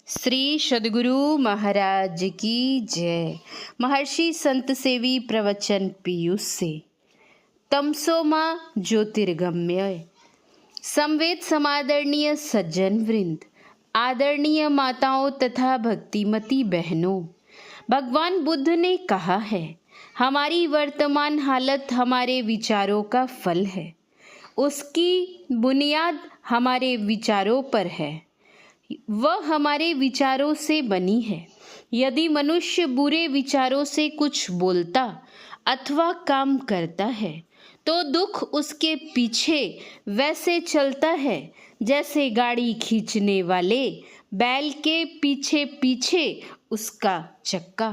श्री सद्गुरु महाराज की जय। महर्षि संत सेवी प्रवचन पीयूष से। तमसोमा ज्योतिर्गम्य। संवेद समादरणीय सज्जन वृंद, आदरणीय माताओं तथा भक्तिमती बहनों, भगवान बुद्ध ने कहा है, हमारी वर्तमान हालत हमारे विचारों का फल है। उसकी बुनियाद हमारे विचारों पर है। वह हमारे विचारों से बनी है। यदि मनुष्य बुरे विचारों से कुछ बोलता अथवा काम करता है तो दुख उसके पीछे वैसे चलता है जैसे गाड़ी खींचने वाले बैल के पीछे पीछे उसका चक्का।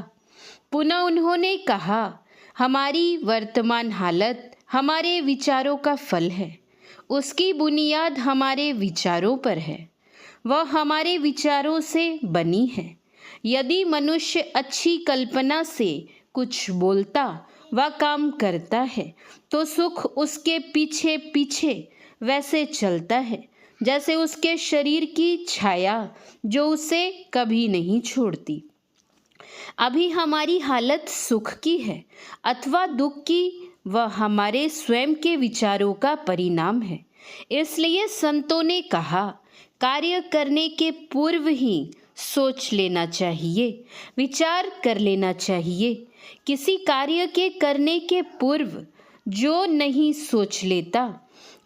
पुनः उन्होंने कहा, हमारी वर्तमान हालत हमारे विचारों का फल है। उसकी बुनियाद हमारे विचारों पर है। वह हमारे विचारों से बनी है। यदि मनुष्य अच्छी कल्पना से कुछ बोलता व काम करता है तो सुख उसके पीछे पीछे वैसे चलता है जैसे उसके शरीर की छाया जो उसे कभी नहीं छोड़ती। अभी हमारी हालत सुख की है अथवा दुख की, वह हमारे स्वयं के विचारों का परिणाम है। इसलिए संतों ने कहा, कार्य करने के पूर्व ही सोच लेना चाहिए, विचार कर लेना चाहिए। किसी कार्य के करने के पूर्व जो नहीं सोच लेता,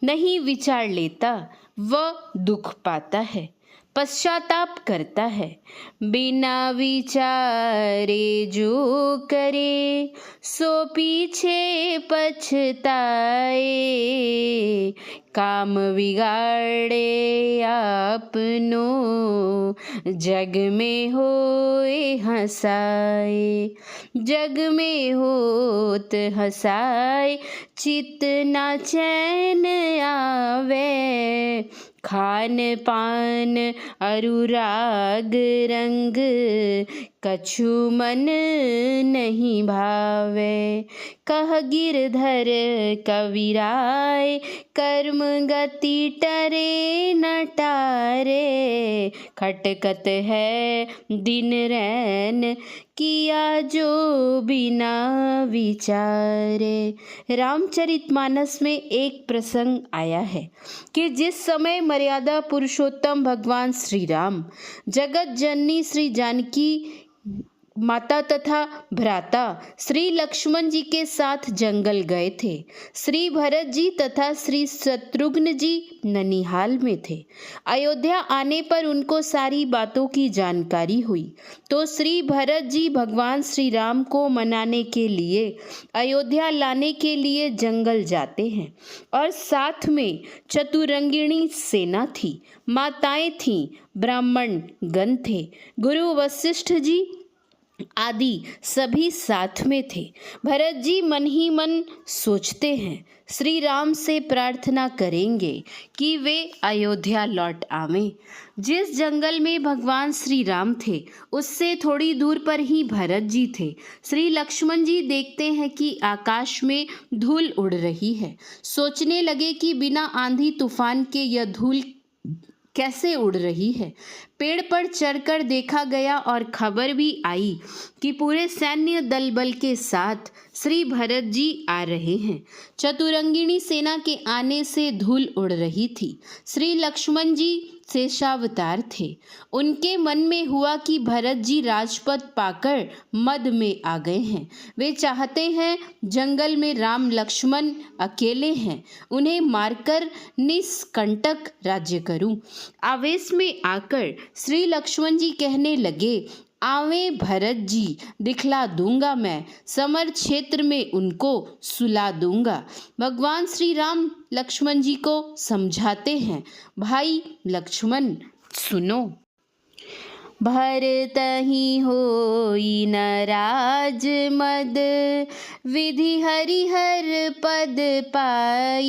नहीं विचार लेता, वह दुख पाता है, पश्चाताप करता है। बिना विचारे जो करे सो पीछे पछताए, काम बिगाड़े आपनो जग में होए हंसाए। जग में होत हंसाए चित ना चैन आवे, खान पान अनुराग रंग कछु मन नहीं भावे। कह गिरधर कविराय कर्म गति टरे न टारे, खटकत है दिन रैन किया जो बिना विचारे। रामचरितमानस में एक प्रसंग आया है कि जिस समय मर्यादा पुरुषोत्तम भगवान श्री राम जगत जननी श्री जानकी माता तथा भ्राता श्री लक्ष्मण जी के साथ जंगल गए थे। श्री भरत जी तथा श्री शत्रुघ्न जी ननिहाल में थे। अयोध्या आने पर उनको सारी बातों की जानकारी हुई तो श्री भरत जी भगवान श्री राम को मनाने के लिए, अयोध्या लाने के लिए जंगल जाते हैं और साथ में चतुरंगिणी सेना थी, माताएं थीं, ब्राह्मण गण थे, गुरु वशिष्ठ जी आदि सभी साथ में थे। भरत जी मन ही मन सोचते हैं, श्री राम से प्रार्थना करेंगे कि वे अयोध्या लौट आवें। जिस जंगल में भगवान श्री राम थे उससे थोड़ी दूर पर ही भरत जी थे। श्री लक्ष्मण जी देखते हैं कि आकाश में धूल उड़ रही है। सोचने लगे कि बिना आंधी तूफान के यह धूल कैसे उड़ रही है। पेड़ पर चढ़कर देखा गया और खबर भी आई कि पूरे सैन्य दल बल के साथ श्री भरत जी आ रहे हैं। चतुरंगिणी सेना के आने से धूल उड़ रही थी। श्री लक्ष्मण जी शेषावतार थे। उनके मन में हुआ कि भरत जी राजपद पाकर मद में आ गए हैं। वे चाहते हैं जंगल में राम लक्ष्मण अकेले हैं, उन्हें मारकर निष्कंटक राज्य करूं। आवेश में आकर श्री लक्ष्मण जी कहने लगे, आवे भरत जी, दिखला दूंगा मैं, समर क्षेत्र में उनको सुला दूंगा। भगवान श्री राम लक्ष्मण जी को समझाते हैं, भाई लक्ष्मण सुनो, भरत ही होई न राज मद, विधि हरिहर पद पाई,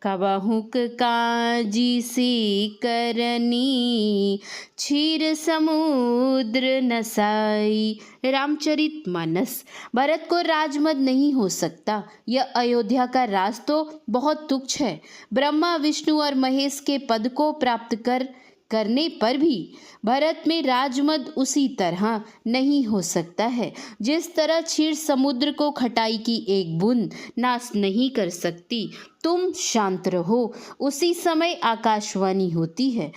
कबहुक काजी सी करनी, क्षीर समुद्र नसाई। रामचरितमानस। भरत को राजमद नहीं हो सकता। यह अयोध्या का राज तो बहुत तुच्छ है। ब्रह्मा विष्णु और महेश के पद को प्राप्त कर करने पर भी भरत में राजमद उसी तरह नहीं हो सकता है जिस तरह क्षीर समुद्र को खटाई की एक बूंद नाश नहीं कर सकती। तुम शांत रहो। उसी समय आकाशवाणी होती है,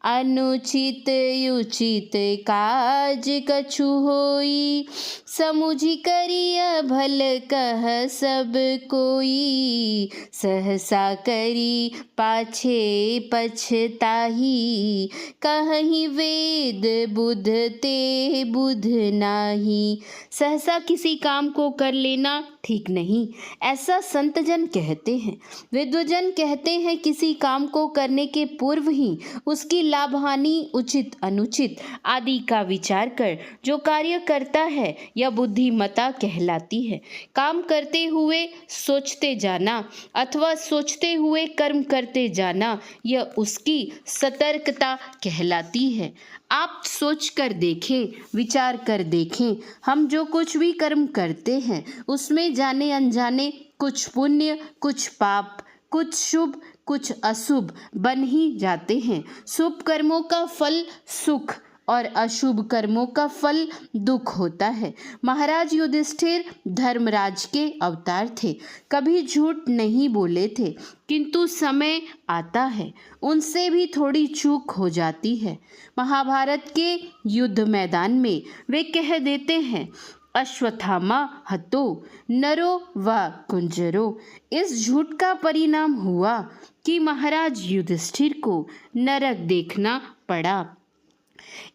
अनुचित उचित काज कछु होई, समुझि करिय भल कह सब कोई, सहसा करी पाछे पछताही, कहहि वेद बुध ते बुध नाही। सहसा किसी काम को कर लेना ठीक नहीं, ऐसा संतजन कहते हैं। विद्वजन कहते हैं किसी काम को करने के पूर्व ही उसकी लाभ हानि, उचित अनुचित आदि का विचार कर जो कार्य करता है यह बुद्धिमता कहलाती है। काम करते हुए सोचते जाना अथवा सोचते हुए कर्म करते जाना यह उसकी सतर्कता कहलाती है। आप सोच कर देखें, विचार कर देखें, हम जो कुछ भी कर्म करते हैं उसमें जाने अनजाने कुछ पुण्य, कुछ पाप, कुछ शुभ, कुछ अशुभ बन ही जाते हैं। शुभ कर्मों का फल सुख और अशुभ कर्मों का फल दुख होता है। महाराज युधिष्ठिर धर्मराज के अवतार थे, कभी झूठ नहीं बोले थे, किंतु समय आता है उनसे भी थोड़ी चूक हो जाती है। महाभारत के युद्ध मैदान में वे कह देते हैं, अश्वत्थामा हतो नरो व कुंजरो। इस झूठ का परिणाम हुआ कि महाराज युधिष्ठिर को नरक देखना पड़ा।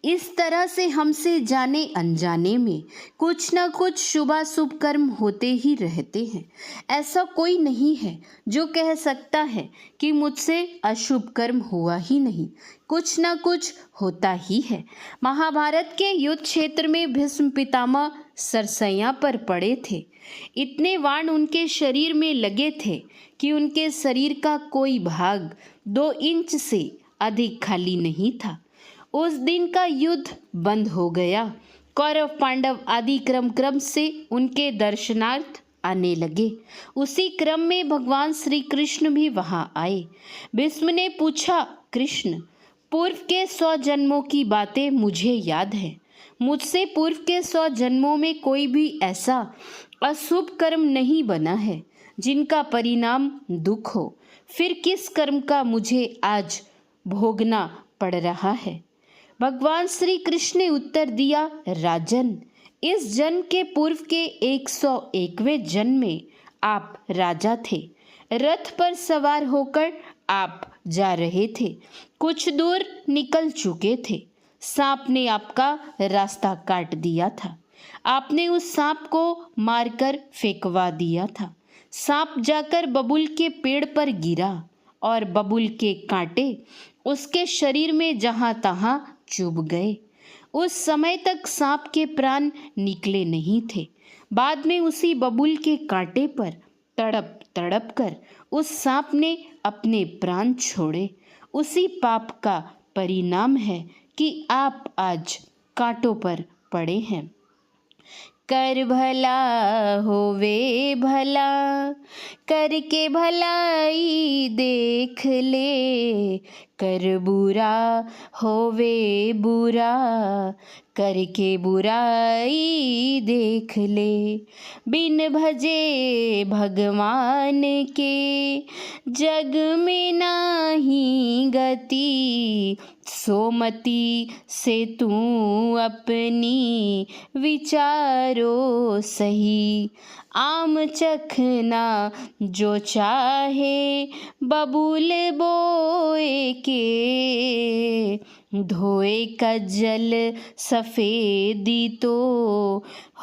इस तरह से हमसे जाने अनजाने में कुछ न कुछ शुभाशुभ कर्म होते ही रहते हैं। ऐसा कोई नहीं है जो कह सकता है कि मुझसे अशुभ कर्म हुआ ही नहीं, कुछ न कुछ होता ही है। महाभारत के युद्ध क्षेत्र में भीष्म पितामह सरसैया पर पड़े थे। इतने बाण उनके शरीर में लगे थे कि उनके शरीर का कोई भाग 2 इंच से अधिक खाली नहीं था। उस दिन का युद्ध बंद हो गया। कौरव पांडव आदि क्रम से उनके दर्शनार्थ आने लगे। उसी क्रम में भगवान श्री कृष्ण भी वहां आए। भीष्म ने पूछा, कृष्ण, पूर्व के 100 जन्मों की बातें मुझे याद है। मुझसे पूर्व के 100 जन्मों में कोई भी ऐसा अशुभ कर्म नहीं बना है जिनका परिणाम दुख हो। फिर किस कर्म का मुझे आज भोगना पड़ रहा है? भगवान श्री कृष्ण ने उत्तर दिया, राजन, इस जन्म के पूर्व के 101वें जन्म में आप राजा थे। रथ पर सवार होकर आप जा रहे थे। कुछ दूर निकल चुके थे। सांप ने आपका रास्ता काट दिया था। आपने उस सांप को मारकर फेंकवा दिया था। सांप जाकर बबूल के पेड़ पर गिरा और बबूल के कांटे उसके शरीर में जहां तहां चुभ गए। उस समय तक सांप के प्राण निकले नहीं थे। बाद में उसी बबूल के कांटे पर तड़प तड़प कर उस सांप ने अपने प्राण छोड़े। उसी पाप का परिणाम है कि आप आज कांटों पर पड़े हैं। कर भला होवे भला, करके भलाई देख ले। कर बुरा होवे बुरा, करके बुराई देख ले। बिन भजे भगवान के जग में नाही गति। सोमति से तू अपनी विचारो सही। आम चखना जो चाहे बबूल बोए के। धोए का जल सफेदी तो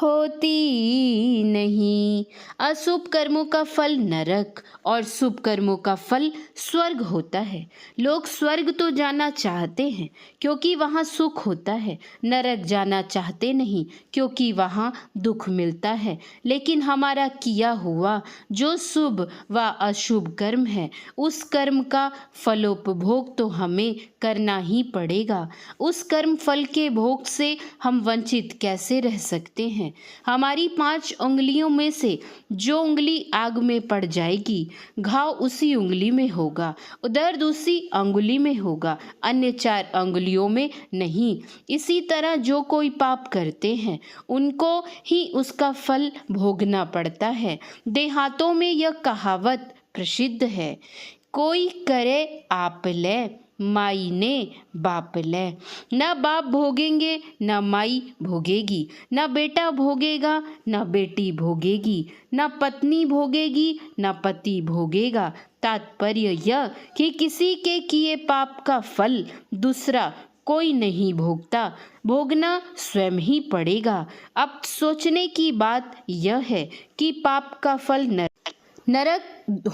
होती नहीं। अशुभ कर्मों का फल नरक और शुभ कर्मों का फल स्वर्ग होता है। लोग स्वर्ग तो जाना चाहते हैं क्योंकि वहाँ सुख होता है, नरक जाना चाहते नहीं क्योंकि वहाँ दुख मिलता है। लेकिन हमारा किया हुआ जो शुभ व अशुभ कर्म है, उस कर्म का फलोपभोग तो हमें करना ही पड़ेगा। पड़ेगा। उस कर्म फल के भोग से हम वंचित कैसे रह सकते हैं। हमारी 5 उंगलियों में से जो उंगली आग में पड़ जाएगी, घाव उसी उंगली में होगा, दर्द उसी अंगुली में होगा, अन्य 4 अंगुलियों में नहीं। इसी तरह जो कोई पाप करते हैं उनको ही उसका फल भोगना पड़ता है। देहातों में यह कहावत प्रसिद्ध है, कोई करे आप ले, माई ने बाप ले। न बाप भोगेंगे न माई भोगेगी, न बेटा भोगेगा न बेटी भोगेगी, न पत्नी भोगेगी न पति भोगेगा। तात्पर्य यह कि किसी के किए पाप का फल दूसरा कोई नहीं भोगता, भोगना स्वयं ही पड़ेगा। अब सोचने की बात यह है कि पाप का फल नरक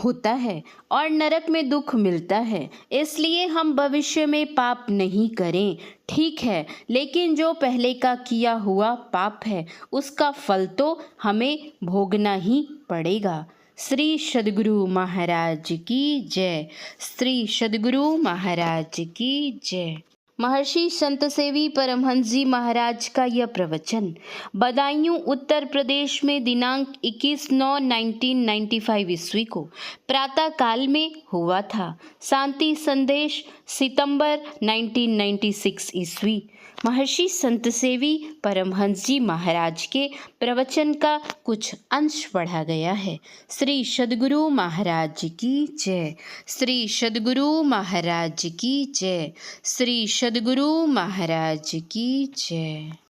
होता है और नरक में दुख मिलता है, इसलिए हम भविष्य में पाप नहीं करें। ठीक है, लेकिन जो पहले का किया हुआ पाप है उसका फल तो हमें भोगना ही पड़ेगा। श्री सद्गुरु महाराज की जय। श्री सद्गुरु महाराज की जय। महर्षि संत सेवी परमहंस जी महाराज का यह प्रवचन बदायूं उत्तर प्रदेश में दिनांक 21/9/1995 ईस्वी को प्रातः काल में हुआ था। शांति संदेश सितंबर 1996 ईस्वी। महर्षि संत सेवी परमहंस जी महाराज के प्रवचन का कुछ अंश पढ़ा गया है। श्री सद्गुरु महाराज की जय। श्री सद्गुरु महाराज की जय। श्री सद्गुरु महाराज की जय।